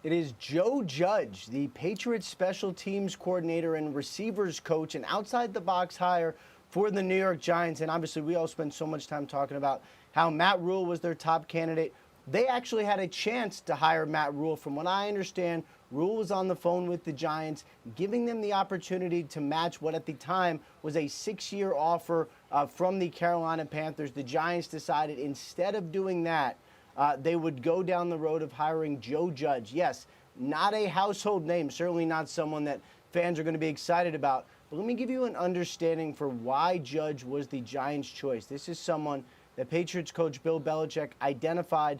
It is Joe Judge, the Patriots special teams coordinator and receivers coach, an outside-the-box hire for the New York Giants. And obviously, we all spend so much time talking about how Matt Rule was their top candidate. They actually had a chance to hire Matt Rule. From what I understand, Rule was on the phone with the Giants, giving them the opportunity to match what at the time was a 6-year offer from the Carolina Panthers. The Giants decided instead of doing that, they would go down the road of hiring Joe Judge. Yes, not a household name, certainly not someone that fans are going to be excited about. But let me give you an understanding for why Judge was the Giants' choice. This is someone that Patriots coach Bill Belichick identified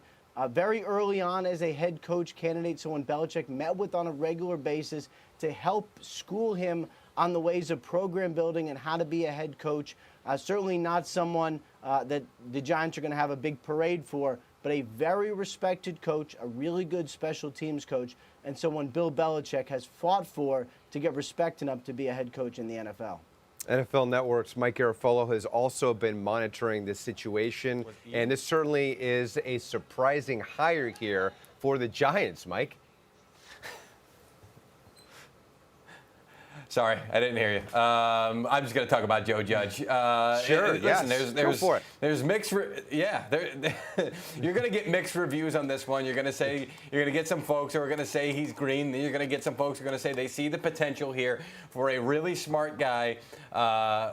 very early on as a head coach candidate, someone Belichick met with on a regular basis to help school him on the ways of program building and how to be a head coach. Certainly not someone that the Giants are going to have a big parade for, but a very respected coach, a really good special teams coach, and someone Bill Belichick has fought for to get respect enough to be a head coach in the NFL. NFL Network's Mike Garafolo has also been monitoring this situation, and this certainly is a surprising hire here for the Giants, Mike. Sorry, I didn't hear you. I'm just going to talk about Joe Judge. Sure, listen, yes. Go for it. There's mixed, you're going to get mixed reviews on this one. You're going to get some folks who are going to say he's green. Then you're going to get some folks who are going to say they see the potential here for a really smart guy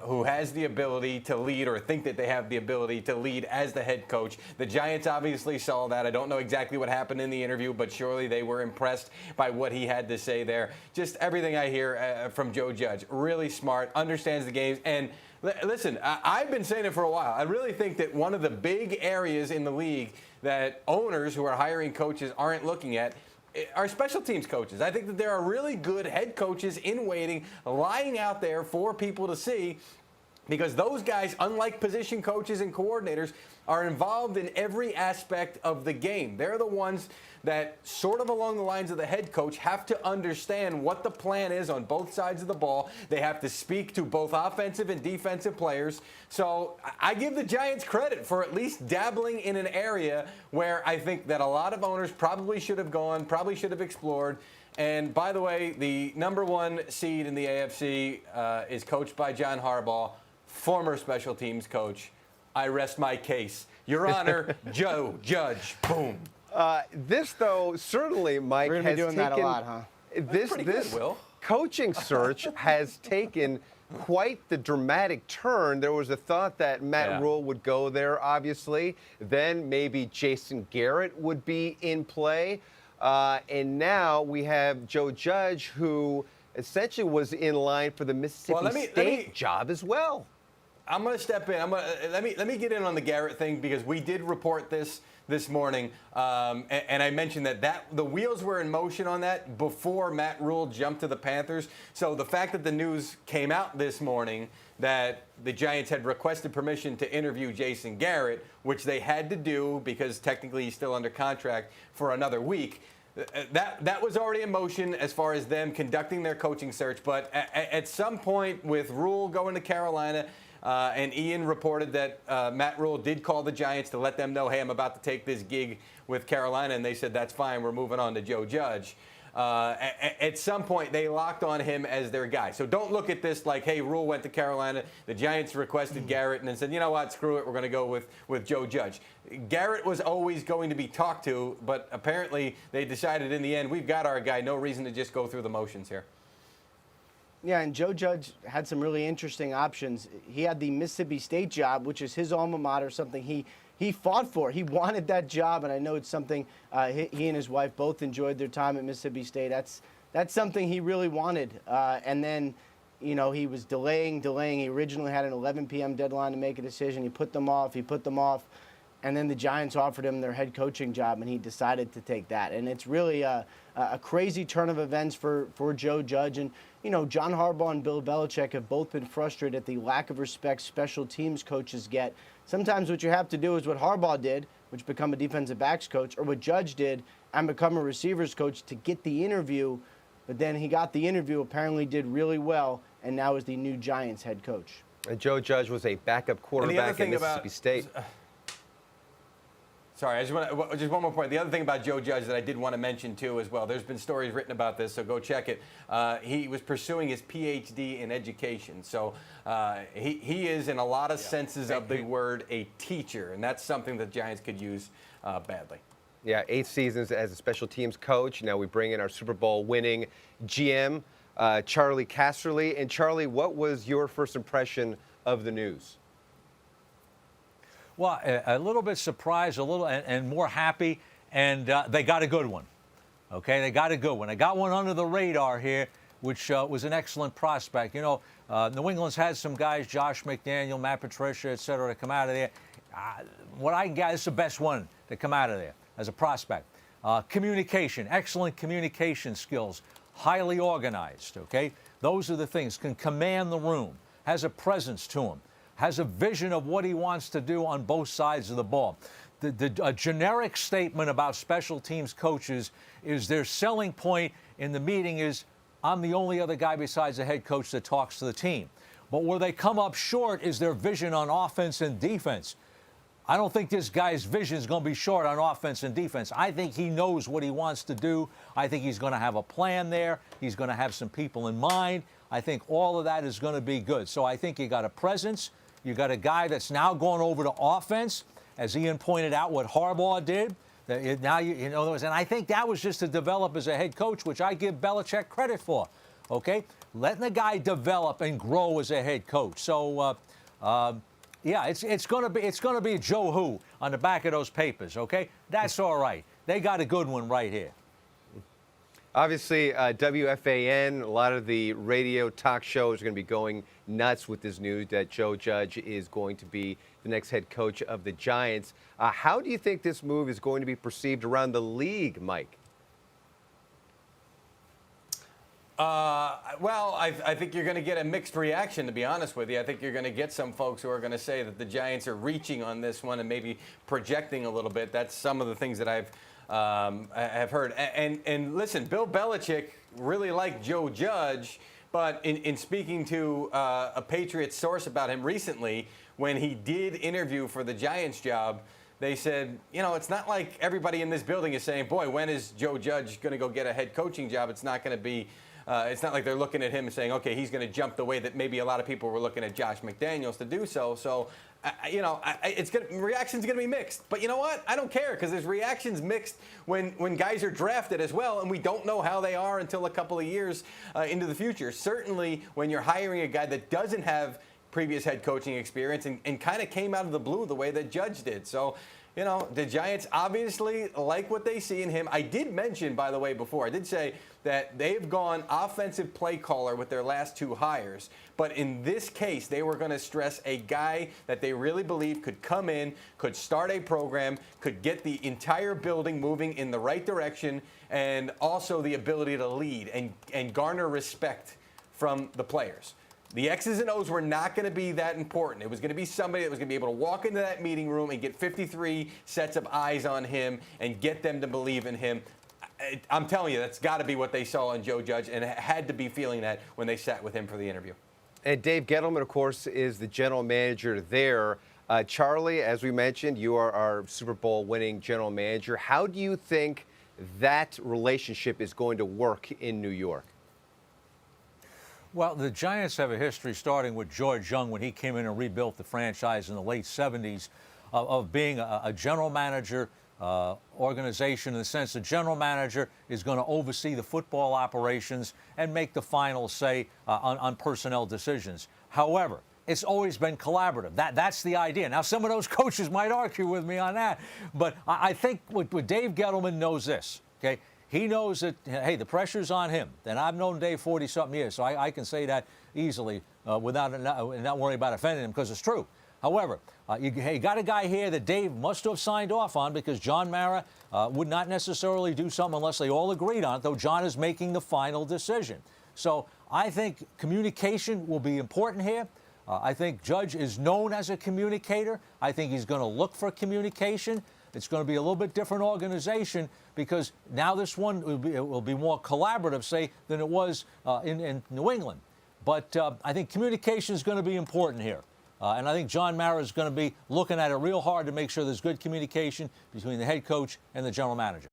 who has the ability to lead, or think that they have the ability to lead as the head coach. The Giants obviously saw that. I don't know exactly what happened in the interview, but surely they were impressed by what he had to say there. Just everything I hear from Joe Judge, really smart, understands the games. And listen, I've been saying it for a while. I really think that one of the big areas in the league that owners who are hiring coaches aren't looking at are special teams coaches. I think that there are really good head coaches in waiting, lying out there for people to see, because those guys, unlike position coaches and coordinators, are involved in every aspect of the game. They're the ones that, sort of along the lines of the head coach, have to understand what the plan is on both sides of the ball. They have to speak to both offensive and defensive players. So I give the Giants credit for at least dabbling in an area where I think that a lot of owners probably should have gone, probably should have explored. And by the way, the #1 seed in the AFC is coached by John Harbaugh, former special teams coach. I rest my case. Your Honor, Joe Judge. Boom. This, though, certainly, Mike, We're has doing taken that a lot, huh? This coaching search has taken quite the dramatic turn. There was a thought that Matt Rule would go there, obviously. Then maybe Jason Garrett would be in play. And now we have Joe Judge, who essentially was in line for the Mississippi State job as well. I'm going to step in. Let me get in on the Garrett thing, because we did report this morning, and I mentioned that the wheels were in motion on that before Matt Rule jumped to the Panthers. So the fact that the news came out this morning that the Giants had requested permission to interview Jason Garrett, which they had to do because technically he's still under contract for another week, that was already in motion as far as them conducting their coaching search. But at some point, with Rule going to Carolina, and Ian reported that Matt Rule did call the Giants to let them know, hey, I'm about to take this gig with Carolina, and they said, that's fine, we're moving on to Joe Judge. At some point, they locked on him as their guy. So don't look at this like, hey, Rule went to Carolina, the Giants requested Garrett, and then said, you know what, screw it, we're going to go with Joe Judge. Garrett was always going to be talked to, but apparently they decided in the end, we've got our guy, no reason to just go through the motions here. Yeah, and Joe Judge had some really interesting options. He had the Mississippi State job, which is his alma mater, something he fought for. He wanted that job, and I know it's something he and his wife both enjoyed their time at Mississippi State. That's something he really wanted. And then, you know, he was delaying. He originally had an 11 p.m. deadline to make a decision. He put them off. And then the Giants offered him their head coaching job, and he decided to take that. And it's really a crazy turn of events for Joe Judge. And, you know, John Harbaugh and Bill Belichick have both been frustrated at the lack of respect special teams coaches get. Sometimes what you have to do is what Harbaugh did, which become a defensive backs coach, or what Judge did and become a receivers coach to get the interview. But then he got the interview, apparently did really well, and now is the new Giants head coach. And Joe Judge was a backup quarterback at Mississippi State. Sorry, I just one more point. The other thing about Joe Judge that I did want to mention too as well. There's been stories written about this, so go check it. He was pursuing his PhD in education, so he is, in a lot of senses of the word, a teacher, and that's something that Giants could use badly. Yeah, 8 seasons as a special teams coach. Now we bring in our Super Bowl winning GM, Charlie Casserly. And Charlie, what was your first impression of the news? Well, a little bit surprised, a little, and more happy, and they got a good one. Okay, they got a good one. They got one under the radar here, which was an excellent prospect. You know, New England's had some guys, Josh McDaniel, Matt Patricia, et cetera, to come out of there. What I can get is the best one to come out of there as a prospect. Communication, excellent communication skills, highly organized, okay? Those are the things. Can command the room, has a presence to him, has a vision of what he wants to do on both sides of the ball. A generic statement about special teams coaches is their selling point in the meeting is, I'm the only other guy besides the head coach that talks to the team. But where they come up short is their vision on offense and defense. I don't think this guy's vision is going to be short on offense and defense. I think he knows what he wants to do. I think he's going to have a plan there. He's going to have some people in mind. I think all of that is going to be good. So I think you got a presence. You got a guy that's now going over to offense, as Ian pointed out what Harbaugh did. Now you know, and I think that was just to develop as a head coach, which I give Belichick credit for. Okay, letting the guy develop and grow as a head coach. So, yeah, it's going to be Joe Who on the back of those papers. Okay, that's all right. They got a good one right here. Obviously, WFAN, a lot of the radio talk shows are going to be going nuts with this news that Joe Judge is going to be the next head coach of the Giants. How do you think this move is going to be perceived around the league, Mike? Well, I think you're going to get a mixed reaction, to be honest with you. I think you're going to get some folks who are going to say that the Giants are reaching on this one and maybe projecting a little bit. That's some of the things that I have heard. And listen, Bill Belichick really liked Joe Judge, but in speaking to a Patriots source about him recently, when he did interview for the Giants job, they said, you know, it's not like everybody in this building is saying, boy, when is Joe Judge going to go get a head coaching job? It's not going to be, it's not like they're looking at him and saying, okay, he's going to jump the way that maybe a lot of people were looking at Josh McDaniels to do so. So, you know, reaction's going to be mixed. But you know what? I don't care, because there's reactions mixed when guys are drafted as well, and we don't know how they are until a couple of years into the future. Certainly when you're hiring a guy that doesn't have previous head coaching experience and kind of came out of the blue the way that Judge did. So, you know, the Giants obviously like what they see in him. I did mention, by the way, before, I did say that they've gone offensive play caller with their last 2 hires. But in this case, they were going to stress a guy that they really believe could come in, could start a program, could get the entire building moving in the right direction, and also the ability to lead and garner respect from the players. The X's and O's were not going to be that important. It was going to be somebody that was going to be able to walk into that meeting room and get 53 sets of eyes on him and get them to believe in him. I'm telling you, that's got to be what they saw in Joe Judge, and had to be feeling that when they sat with him for the interview. And Dave Gettleman, of course, is the general manager there. Charlie, as we mentioned, you are our Super Bowl winning general manager. How do you think that relationship is going to work in New York? Well, the Giants have a history starting with George Young when he came in and rebuilt the franchise in the late 70s of being a general manager organization, in the sense the general manager is going to oversee the football operations and make the final say on personnel decisions. However, it's always been collaborative. That's the idea. Now, some of those coaches might argue with me on that, but I think what Dave Gettleman knows this, okay? He knows that, hey, the pressure's on him. And I've known Dave 40-something years, so I can say that easily without not worrying about offending him, because it's true. However, you got a guy here that Dave must have signed off on, because John Mara would not necessarily do something unless they all agreed on it, though John is making the final decision. So I think communication will be important here. I think Judge is known as a communicator. I think he's going to look for communication. It's going to be a little bit different organization, because now this one will be more collaborative, say, than it was in New England. But I think communication is going to be important here. And I think John Mara is going to be looking at it real hard to make sure there's good communication between the head coach and the general manager.